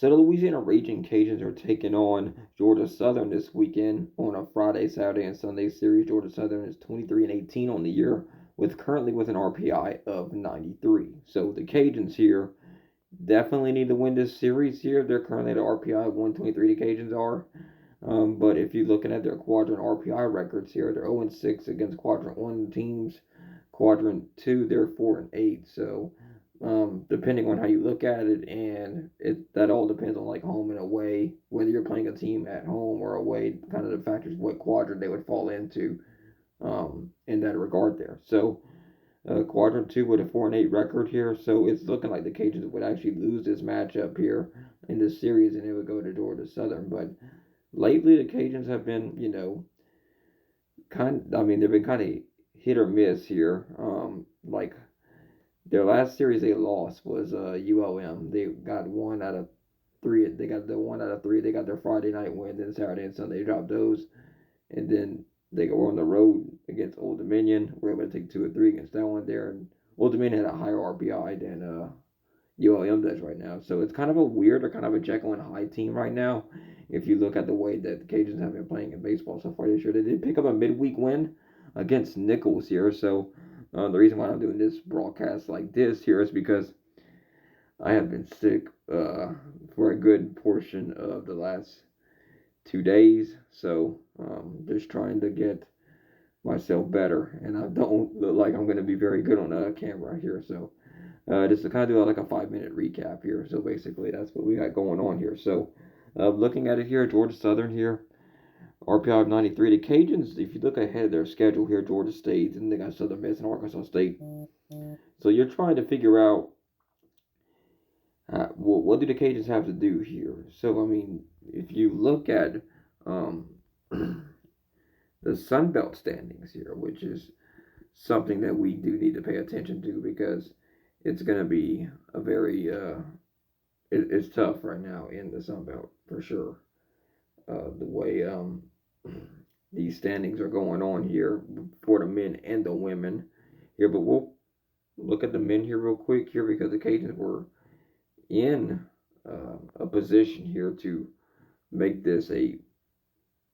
So the Louisiana Ragin Cajuns are taking on Georgia Southern this weekend on a Friday, Saturday, and Sunday series. Georgia Southern is 23-18 on the year, currently with an RPI of 93. So the Cajuns here definitely need to win this series here. They're currently at an RPI of 123. The Cajuns are. But if you're looking at their quadrant RPI records here, they're 0-6 against quadrant 1 teams. Quadrant 2, they're 4-8. So depending on how you look at it, and that all depends on like home and away, whether you're playing a team at home or away, kind of the factors what quadrant they would fall into in that regard there. So quadrant 2 with a 4-8 record here, so it's looking like the Cajuns would actually lose this matchup here in this series, and it would go to Georgia Southern. But lately, the Cajuns have been, they've been kind of hit or miss here. Like their last series they lost was ULM. They got 1 out of 3. They got the 1 out of 3. They got their Friday night win. Then Saturday and Sunday they dropped those, and then they go on the road against Old Dominion. We're able to take 2 or 3 against that one there. And Old Dominion had a higher RBI than ULM does right now. So it's kind of a weird or kind of a Jekyll and Hyde team right now. If you look at the way that the Cajuns have been playing in baseball so far this year, they did pick up a midweek win against Nichols here. So the reason why I'm doing this broadcast like this here is because I have been sick for a good portion of the last 2 days. So just trying to get myself better, and I don't look like I'm going to be very good on camera here. So just to kind of do like a 5-minute recap here. So basically, that's what we got going on here. So looking at it here, Georgia Southern here, RPI of 93. The Cajuns, if you look ahead of their schedule here, Georgia State, and they got Southern Miss and Arkansas State. So you're trying to figure out what do the Cajuns have to do here. So I mean, if you look at the Sun Belt standings here, which is something that we do need to pay attention to because it's going to be a very it's tough right now in the Sun Belt for sure. The way these standings are going on here for the men and the women here, but we'll look at the men here real quick here because the Cajuns were in a position here to make this a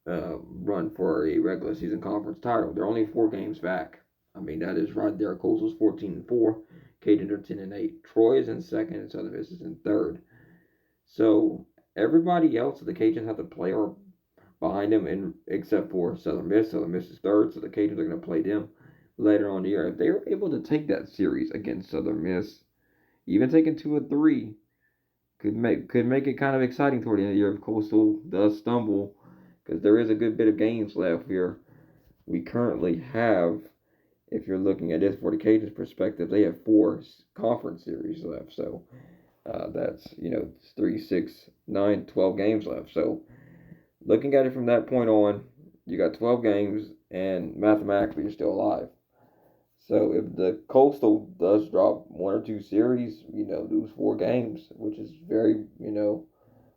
run for a regular season conference title. They're only 4 games back. I mean, that is right there. Coastal's 14-4. Cajuns are 10-8. Troy is in second, and Southern Miss is in third. So everybody else that the Cajuns have to play are behind them, and except for Southern Miss. Southern Miss is third, so the Cajuns are going to play them later on in the year. If they are able to take that series against Southern Miss, even taking 2 or 3, could make it kind of exciting toward the end of the year if Coastal does stumble, because there is a good bit of games left here. We currently have, if you're looking at this for the Cajuns' perspective, they have 4 conference series left. So that's 3, 6, 9, 12 games left. So looking at it from that point on, you got 12 games, and mathematically you're still alive. So if the Coastal does drop 1 or 2 series, lose 4 games, which is very,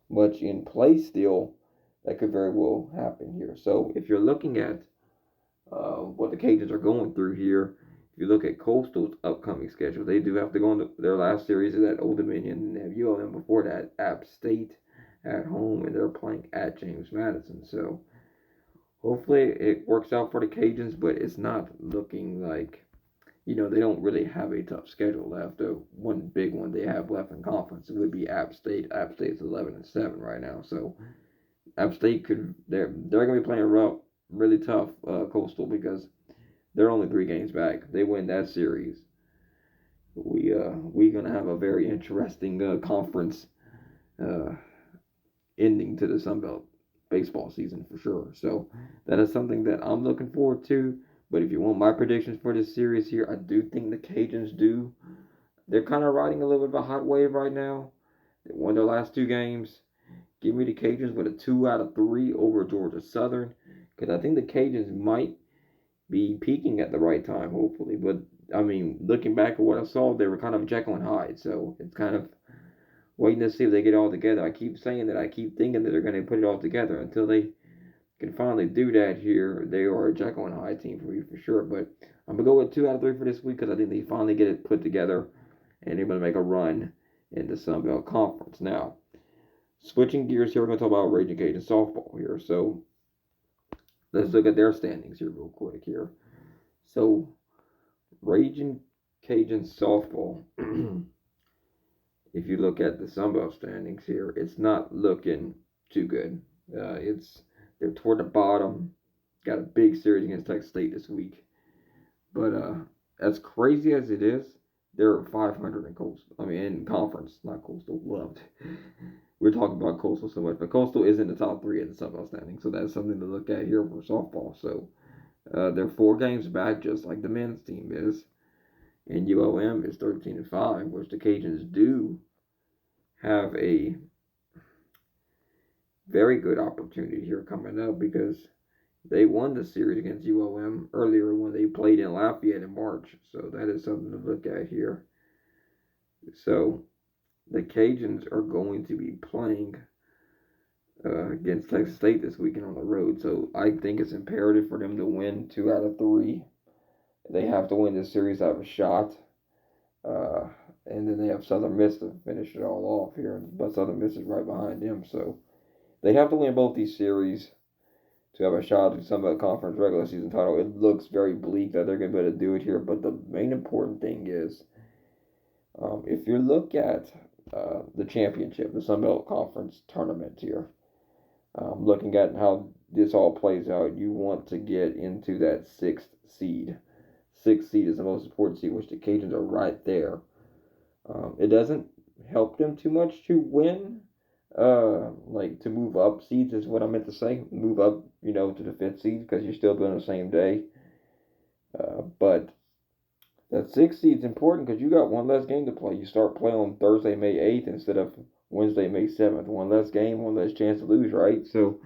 much in play still, that could very well happen here. So if you're looking at what the Cajuns are going through here, if you look at Coastal's upcoming schedule, they do have to go into their last series is at Old Dominion, and they have ULM before that, App State at home, and they're playing at James Madison. So hopefully it works out for the Cajuns, but it's not looking like, they don't really have a tough schedule left. The one big one they have left in conference would be App State. App State's 11-7 right now, so App State they're gonna be playing really tough Coastal because they're only 3 games back. They win that series, we gonna have a very interesting conference ending to the Sun Belt baseball season for sure. So that is something that I'm looking forward to. But if you want my predictions for this series here, I do think the Cajuns do. They're kind of riding a little bit of a hot wave right now. They won their last 2 games. Give me the Cajuns with a 2 out of 3 over Georgia Southern, because I think the Cajuns might be peaking at the right time, hopefully. But I mean, looking back at what I saw, they were kind of Jekyll and Hyde, so it's kind of waiting to see if they get it all together. I keep saying that. I keep thinking that they're going to put it all together until they can finally do that here. They are a Jekyll and Hyde team for me for sure. But I'm going to go with 2 out of 3 for this week because I think they finally get it put together and they're going to make a run in the Sun Belt Conference. Now, Switching gears here, we're going to talk about Ragin Cajuns Softball here. So let's look at their standings here real quick here. So Ragin Cajuns Softball, if you look at the Sunbelt standings here, it's not looking too good. They're toward the bottom. Got a big series against Texas State this week. But as crazy as it is, they're 500 in Coastal. I mean, in conference, not Coastal. Loved. We're talking about Coastal so much, but Coastal is in the top three in the Sunbelt standing, so that's something to look at here for softball. So they're 4 games back, just like the men's team is, and ULM is 13-5, which the Cajuns do have a very good opportunity here coming up because they won the series against ULM earlier when they played in Lafayette in March. So that is something to look at here. So the Cajuns are going to be playing against Texas State this weekend on the road. So I think it's imperative for them to win 2 out of 3. They have to win this series to have a shot. And then they have Southern Miss to finish it all off here. But Southern Miss is right behind them. So they have to win both these series to have a shot at some of the conference regular season title. It looks very bleak that they're going to be able to do it here. But the main important thing is, if you look at the championship, the Sun Belt Conference tournament here, looking at how this all plays out, you want to get into that 6th seed. 6th seed is the most important seed, which the Cajuns are right there. It doesn't help them too much to win, like to move up seeds is what I meant to say. Move up, to the 5th seed because you're still doing the same day. But that 6th seed is important because you got one less game to play. You start playing on Thursday, May 8th instead of Wednesday, May 7th. One less game, one less chance to lose, right? So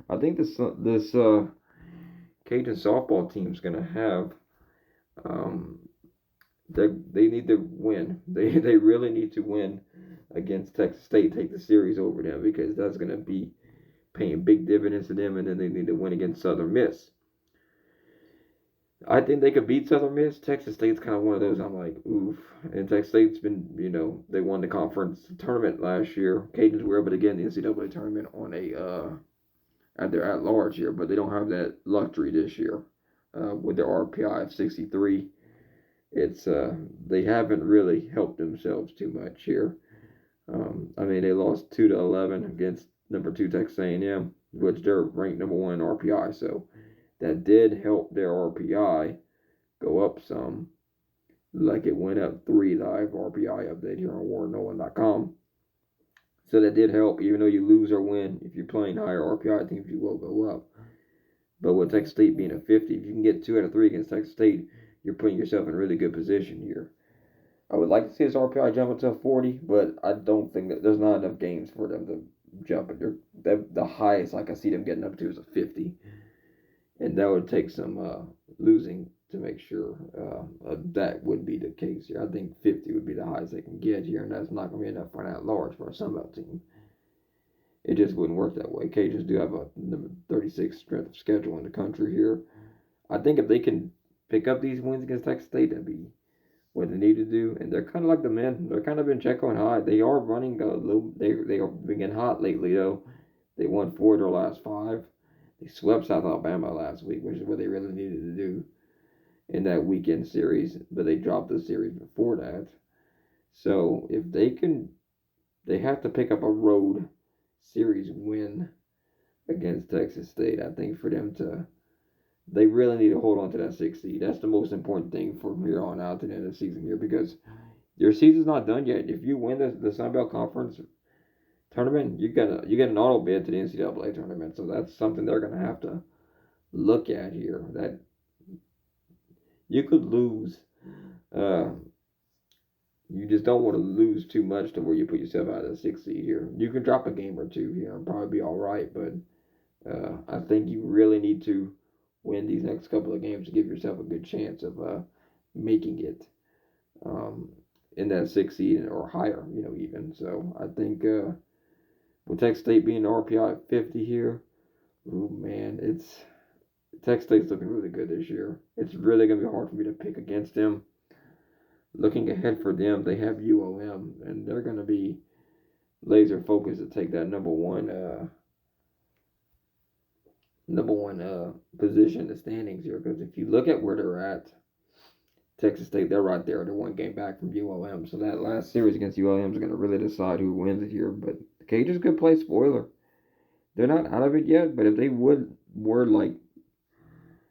I think this Cajun softball team is going to have they need to win. They really need to win against Texas State, take the series over them because that's going to be paying big dividends to them, and then they need to win against Southern Miss. I think they could beat Southern Miss. Texas State's kind of one of those I'm like, oof. And Texas State's been, they won the conference tournament last year. Cajuns were able to get in the NCAA tournament on at their at-large year, but they don't have that luxury this year with their RPI of 63. It's they haven't really helped themselves too much here. They lost 2-11 against number 2 Texas A&M, which they're ranked number 1 in RPI, so that did help their RPI go up some. Like it went up 3 live RPI update here on WarrenNolan.com. So that did help, even though you lose or win. If you're playing higher RPI teams, you will go up. But with Texas State being a 50, if you can get 2 out of 3 against Texas State, you're putting yourself in a really good position here. I would like to see his RPI jump up to 40, but I don't think that there's not enough games for them to jump it. The highest I can see them getting up to is a 50. And that would take some losing to make sure that would be the case here. I think 50 would be the highest they can get here, and that's not going to be enough for an at-large for a Sunbelt team. It just wouldn't work that way. Cajuns do have a number 36 strength of schedule in the country here. I think if they can pick up these wins against Texas State, that'd be what they need to do. And they're kind of like the men. They're kind of in Jekyll and Hyde. They are running a little. They are being hot lately, though. They won 4 of their last 5. They swept South Alabama last week, which is what they really needed to do in that weekend series, but they dropped the series before that. So if they have to pick up a road series win against Texas State. I think for them they really need to hold on to that 6th seed. That's the most important thing from here on out to the end of the season here because your season's not done yet. If you win the Sun Belt Conference tournament, you get an auto bid to the NCAA tournament. So that's something they're going to have to look at here. That you could lose. You just don't want to lose too much to where you put yourself out of the 6th seed here. You can drop a game or 2 here and probably be all right, but I think you really need to win these next couple of games to give yourself a good chance of making it in that 6th seed or higher, even. So I think with Texas State being the RPI at 50 here, oh man, Texas State's looking really good this year. It's really going to be hard for me to pick against them. Looking ahead for them, they have ULM, and they're going to be laser focused to take that number one position in the standings here. Because if you look at where they're at, Texas State, they're right there. They're one game back from ULM. So that last series against ULM is going to really decide who wins it here. But the Cajuns could play spoiler. They're not out of it yet, but if they were like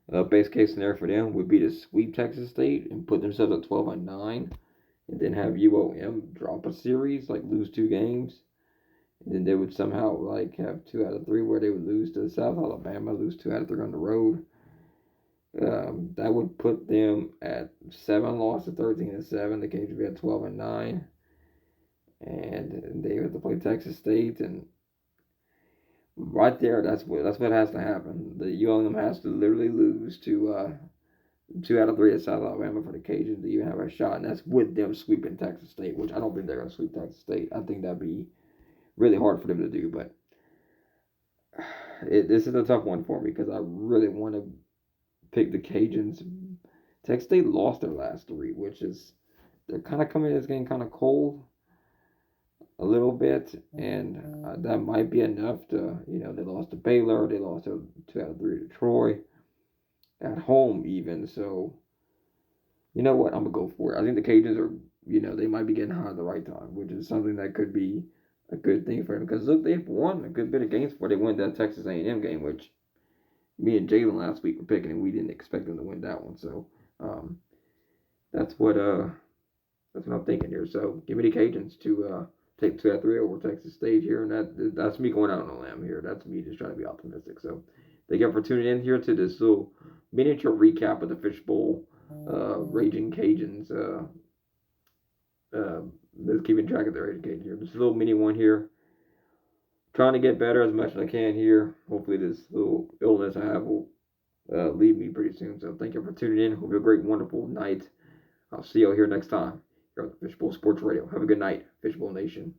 a base case scenario for them would be to sweep Texas State and put themselves at 12-9, and then have UOM drop a series, like lose 2 games, and then they would somehow like have 2 out of 3 where they would lose to South Alabama, lose 2 out of 3 on the road. That would put them at 7 losses, 13-7. The Cajuns would be at 12-9, and they have to play Texas State, and right there, that's what has to happen. The ULM has to literally lose to 2 out of 3 at South Alabama for the Cajuns to even have a shot, and that's with them sweeping Texas State, which I don't think they're going to sweep Texas State. I think that'd be really hard for them to do, but this is a tough one for me because I really want to pick the Cajuns. Texas State lost their last 3, which is they're kind of coming in this game kind of cold a little bit, and that might be enough to, they lost to Baylor, they lost to 2 out of 3 to Troy at home even. So you know what, I'm gonna go for it. I think the Cajuns are, they might be getting hot at the right time, which is something that could be a good thing for them. Because look, they've won a good bit of games before they won that Texas A&M game, which me and Jalen last week were picking, and we didn't expect them to win that one. So that's what I'm thinking here. So give me the Cajuns to take 2 out of 3 over Texas State here, and that's me going out on a limb here. That's me just trying to be optimistic. So thank you for tuning in here to this little miniature recap of the Fishbowl Ragin Cajuns. Keeping track of the Ragin Cajuns here. This little mini one here. Trying to get better as much as I can here. Hopefully this little illness I have will leave me pretty soon. So thank you for tuning in. Hope you have a great, wonderful night. I'll see you all here next time here on the Fishbowl Sports Radio. Have a good night, Fishbowl Nation.